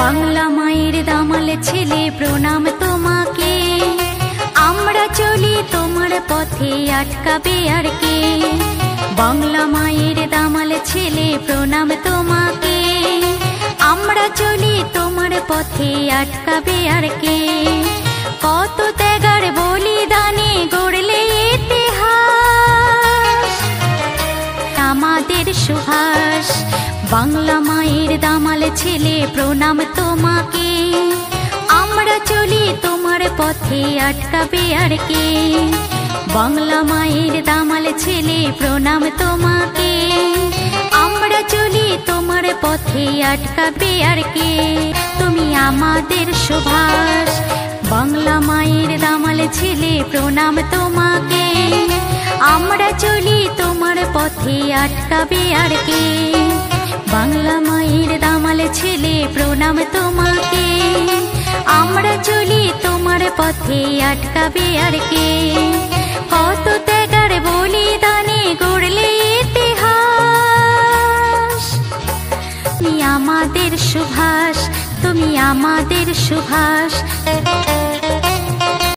বাংলা মায়ের দামাল ছেলে প্রণাম তোমাকে, আমরা চলি তোমার পথে আটকাবে আর কে। বাংলা মায়ের দামাল ছেলে প্রণাম তোমাকে, আমরা চলি তোমার পথে আটকাবে আর কে। কত ত্যাগার বলিদানে গড়লে ইতিহাস আমাদের সুভাষ। বাংলা মায়ের দামাল ছেলে প্রণাম তোমাকে, আমরা চলি তোমার পথে আটকাবে আর কে। বাংলা মায়ের দামাল ছেলে প্রণাম তোমাকে, আমরা চলি তোমার পথে আটকাবে আর কে। তুমি আমাদের সুভাষ। বাংলা মায়ের দামাল ছেলে প্রণাম তোমাকে, আমরা চলি তোমার পথে আটকাবে আর কে। বাংলা মায়ের দামাল ছেলে প্রণাম তোমাকে, আমরা চলি তোমার পথে আটকাবে আর কে। কত ত্যাগার বলিদানে গড়লে ইতিহাস তুমি আমাদের সুভাষ, তুমি আমাদের সুভাষ।